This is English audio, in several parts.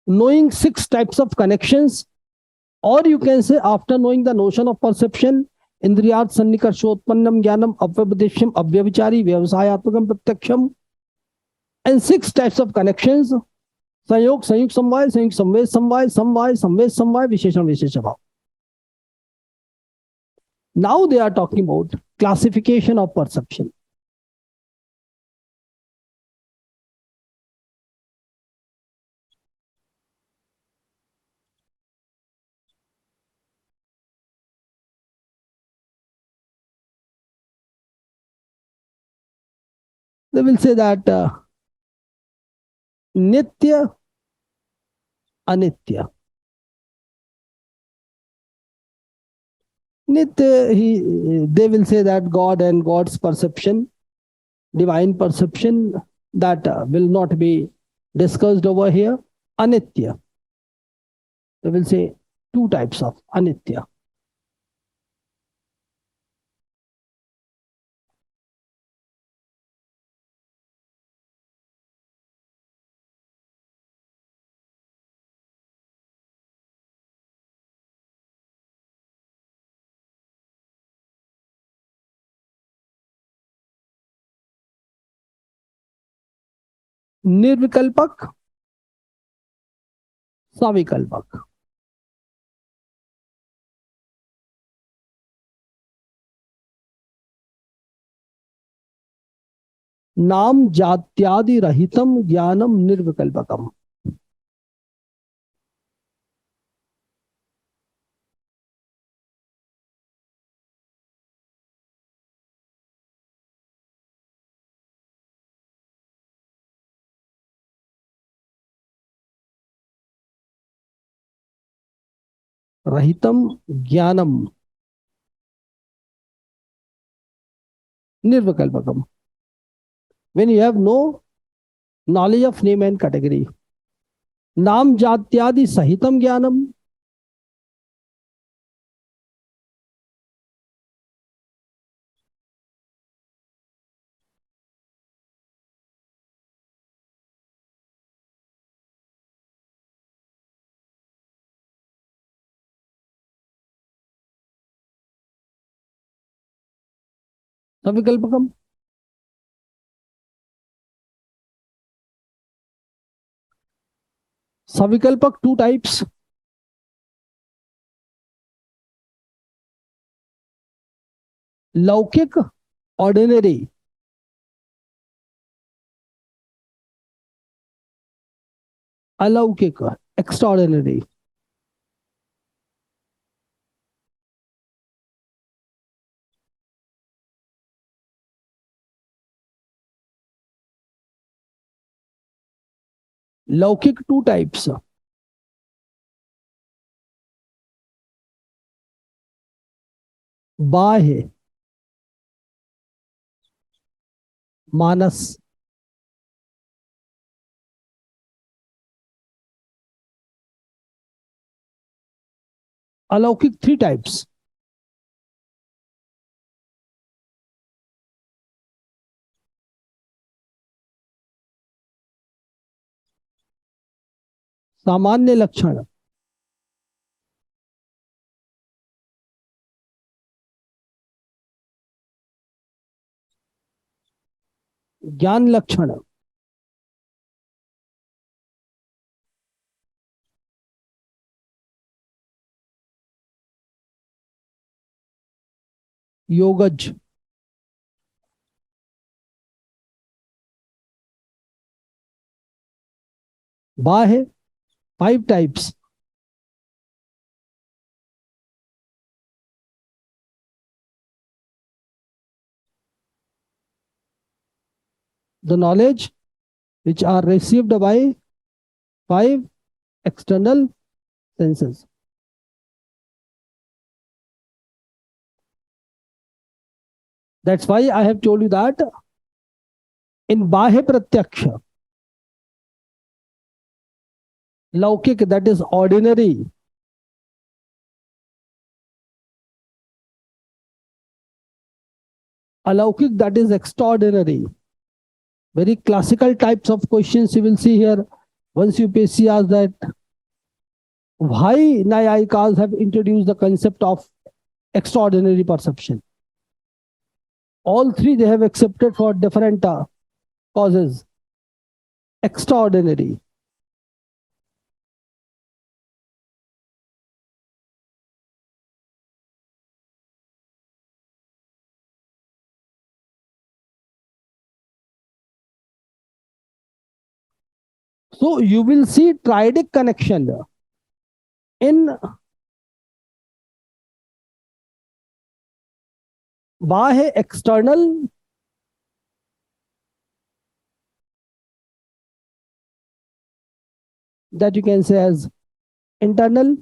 knowing 6 types of connections, or you can say after knowing the notion of perception, इंद्रियार्थ सन्निकर्षोत्पन्नम ज्ञानम अव्यपदेश्यम अव्यभिचारी व्यवसायात्मकम प्रत्यक्षम, and 6 types of connections, संयोग संयुक्त समवाय संयुक्त संवेद समवाय समवाय संवेद समवाय विशेषण विशेष भाव. Now they are talking about classification of perception. They will say that nitya, anitya. Nitya, they will say that God and God's perception, divine perception, that will not be discussed over here. Anitya, they will say 2 types of anitya. निर्विकल्पक, सविकल्पक. नाम जात्यादि रहितम ज्ञानम निर्विकल्पकम. रहितम ज्ञानम निर्विकल्पकम. When you have no knowledge of name and category, नाम जात्यादि सहितम ज्ञानम, सविकल्पकम. सविकल्पक 2 types. लौकिक, ordinary. अलौकिक, extraordinary. लौकिक 2 types. बाह्य, मानस. अलौकिक 3 types. सामान्य लक्षण, ज्ञान लक्षण, योगज. बाह्य 5 types. The knowledge which are received by 5 external senses. That's why I have told you that in Bahya Pratyaksha, Laukik, that is ordinary, Alaukik, that is extraordinary. Very classical types of questions you will see here. Once UPSC asked that why Nyayikas have introduced the concept of extraordinary perception. All three they have accepted for different causes. Extraordinary. So you will see triadic connection in बाह्य external, that you can say as internal,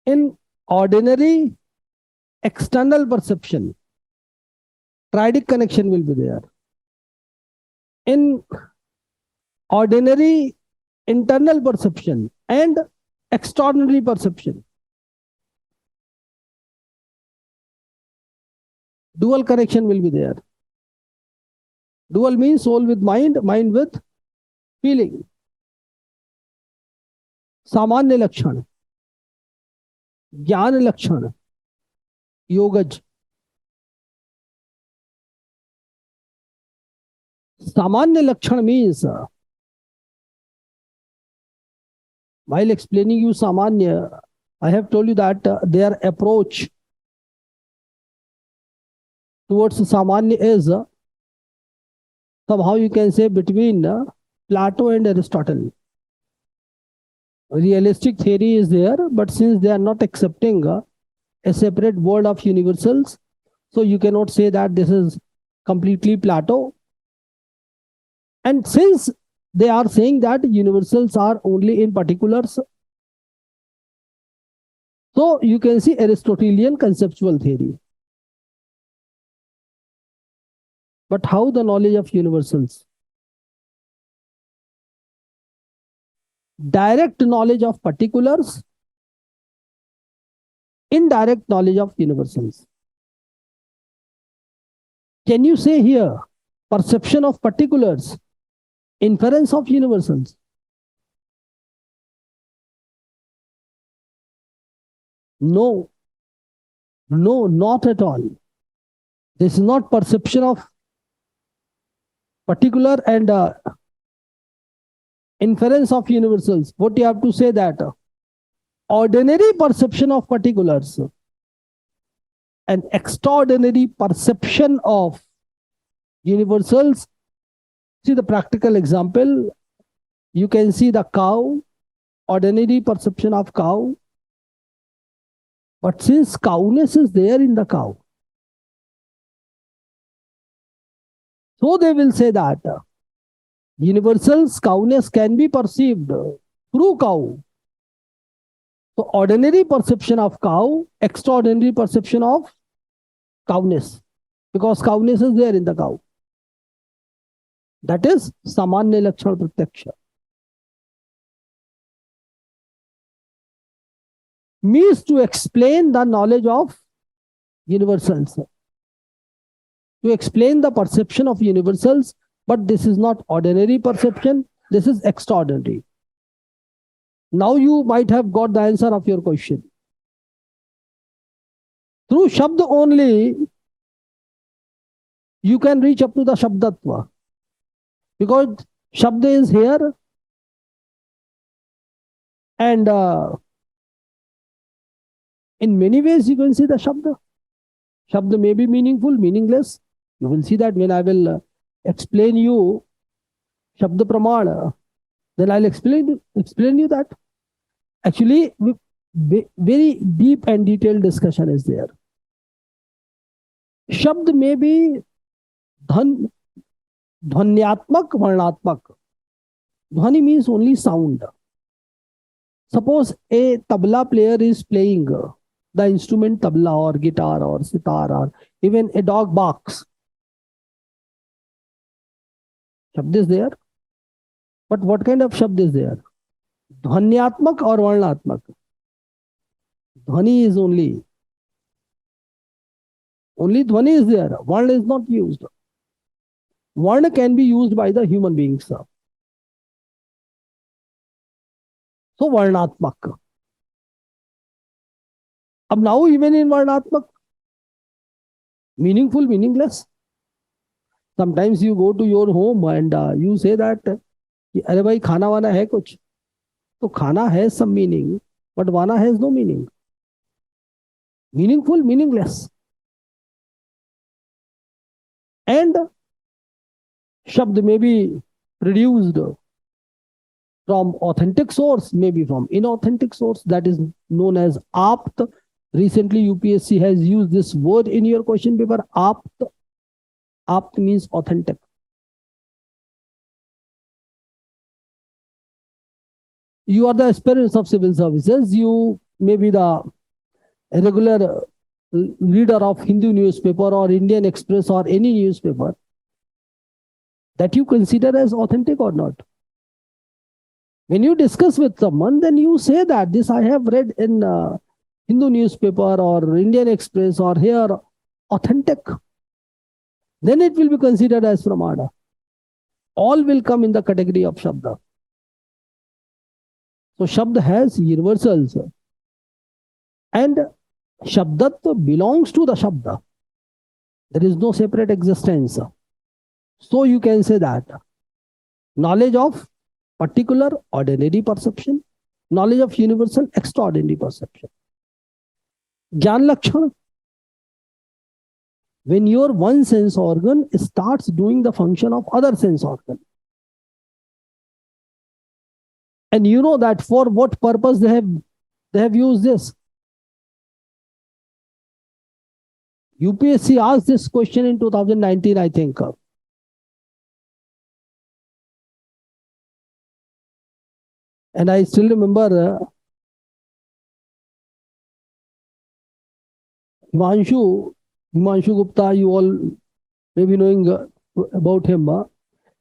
in ordinary external perception. Triadic connection will be there. In ordinary internal perception and extraordinary perception, dual connection will be there. Dual means soul with mind, mind with feeling. सामान्य लक्षण, ज्ञान लक्षण, योगज. सामान्य लक्षण means while explaining you samanya, I have told you that their approach towards samanya is somehow you can say between Plato and Aristotle. Realistic theory is there, but since they are not accepting a separate world of universals, so you cannot say that this is completely Plato. And since they are saying that universals are only in particulars, so you can see Aristotelian conceptual theory. But how the knowledge of universals? Direct knowledge of particulars, indirect knowledge of universals. Can you say here perception of particulars, inference of universals? No, no, not at all. This is not perception of particular and inference of universals. What you have to say that ordinary perception of particulars and extraordinary perception of universals. See the practical example. You can see the cow, ordinary perception of cow. But since cowness is there in the cow, so they will say that universals, cowness can be perceived through cow. So ordinary perception of cow, extraordinary perception of cowness, because cowness is there in the cow. That is samanya lakshana pratyaksha. Means to explain the knowledge of universals, to explain the perception of universals, but this is not ordinary perception, this is extraordinary. Now you might have got the answer of your question. Through Shabd only, you can reach up to the Shabdatva. Because Shabd is here and in many ways you can see the Shabd. Shabd may be meaningful, meaningless. You will see that when I will explain you Shabd Pramana, then I'll explain you that. Actually, very deep and detailed discussion is there. Shabd may be dhanyatmak, varnatmak. Dhwani means only sound. Suppose a tabla player is playing the instrument tabla or guitar or sitar, or even a dog barks. Shabd is there. But what kind of shabd is there? Dhwanyatmak or varnatmak? Dhwani is only dhwani is there. Varna is not used. Varna can be used by the human beings. So varnatmak. Ab now even in varnatmak, meaningful, meaningless. Sometimes you go to your home and you say that, अरे भाई खाना वाना है कुछ, तो खाना has some meaning, but vana has no meaning. Meaningful, meaningless. And shabd may be produced from authentic source, maybe from inauthentic source. That is known as apt. Recently, UPSC has used this word in your question paper, apt. Apt means authentic. You are the aspirants of civil services. You may be the regular reader of Hindu newspaper or Indian Express or any newspaper that you consider as authentic or not. When you discuss with someone, then you say that this I have read in Hindu newspaper or Indian Express or here, authentic. Then it will be considered as pramana. All will come in the category of shabda. So shabd has universals. And shabdat belongs to the shabda. There is no separate existence. So you can say that knowledge of particular ordinary perception, knowledge of universal extraordinary perception. Gyan Lakshana. When your one sense organ starts doing the function of other sense organ. And you know that for what purpose they have used this. UPSC asked this question in 2019, I think. And I still remember Himanshu Gupta, you all may be knowing about him.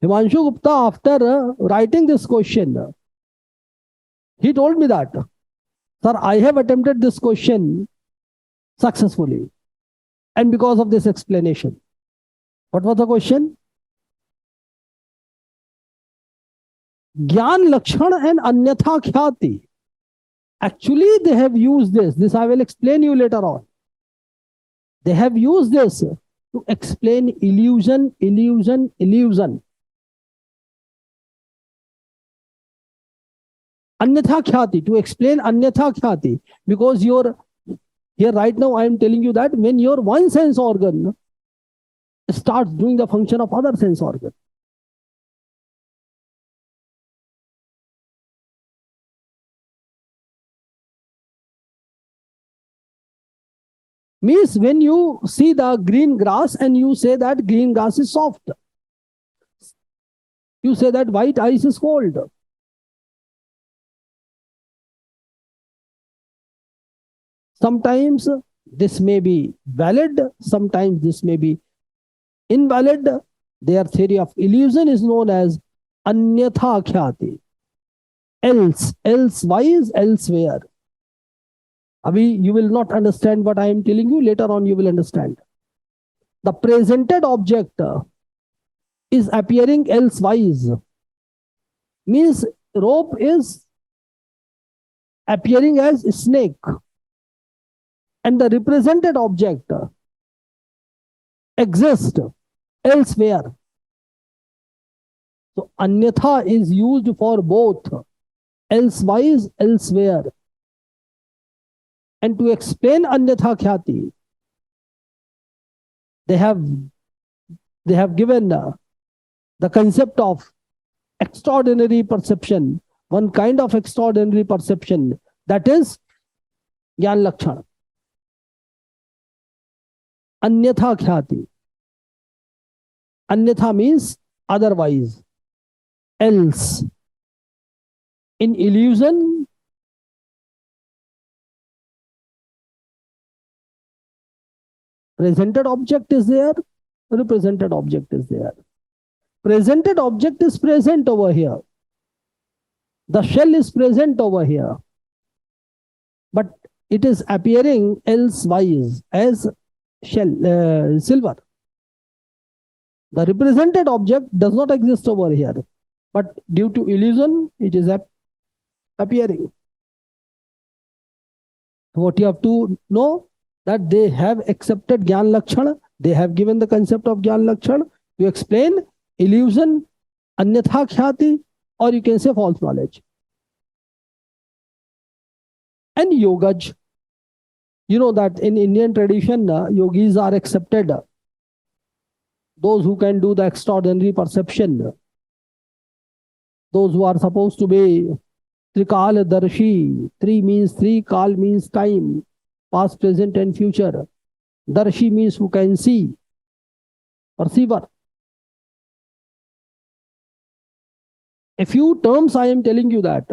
Himanshu Gupta, after writing this question, he told me that, sir, I have attempted this question successfully. And because of this explanation. What was the question? Gyan Lakshana and Anyatha Khyati. Actually, they have used this. This I will explain you later on. They have used this to explain illusion. Anyatha Khyati, to explain Anyatha Khyati. Because here right now I am telling you that when your one sense organ starts doing the function of other sense organ. Means when you see the green grass and you say that green grass is soft. You say that white ice is cold. Sometimes this may be valid, sometimes this may be invalid. Their theory of illusion is known as Anyatha Khyati. Else, elsewise, elsewhere. Abhi, you will not understand what I am telling you. Later on, you will understand. The presented object is appearing elsewise. Means rope is appearing as snake. And the represented object exists elsewhere. So Anyatha is used for both elsewise, elsewhere. And to explain Anyatha Khyati, they have given the concept of extraordinary perception, one kind of extraordinary perception, that is Gyan Lakshana. Anyatha Khyati. Anyatha means otherwise, else. In illusion, presented object is there, represented object is there. presented object is present over here. The shell is present over here, but it is appearing elsewise as silver. The represented object does not exist over here, but due to illusion, it is appearing. What you have to know, that they have accepted Gyan Lakshana, they have given the concept of Gyan Lakshana to explain illusion, Anyatha Khyati, or you can say false knowledge. And Yogaj, you know that in Indian tradition, yogis are accepted. Those who can do the extraordinary perception, those who are supposed to be Trikal Darshi. Tri means three, Kal means time, past, present, and future. Darshi means who can see, perceiver. A few terms I am telling you that.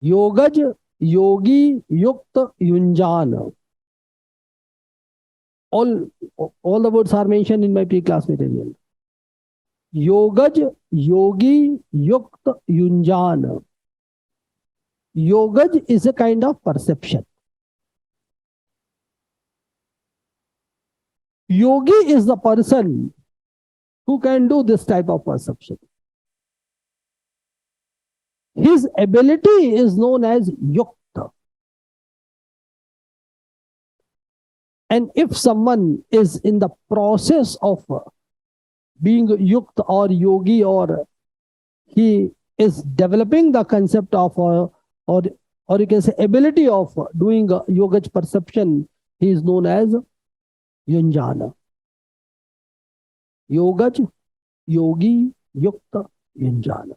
Yogaj, Yogi, Yukta, Yunjan. All the words are mentioned in my pre-class material. Yogaj, Yogi, Yukta, Yunjan. Yogaj is a kind of perception. Yogi is the person who can do this type of perception. His ability is known as Yukta. And if someone is in the process of being Yukta or Yogi, or he is developing the concept of or you can say ability of doing Yogaj perception, he is known as Yunjana. Yogaj, Yogi, Yukta, Yunjana.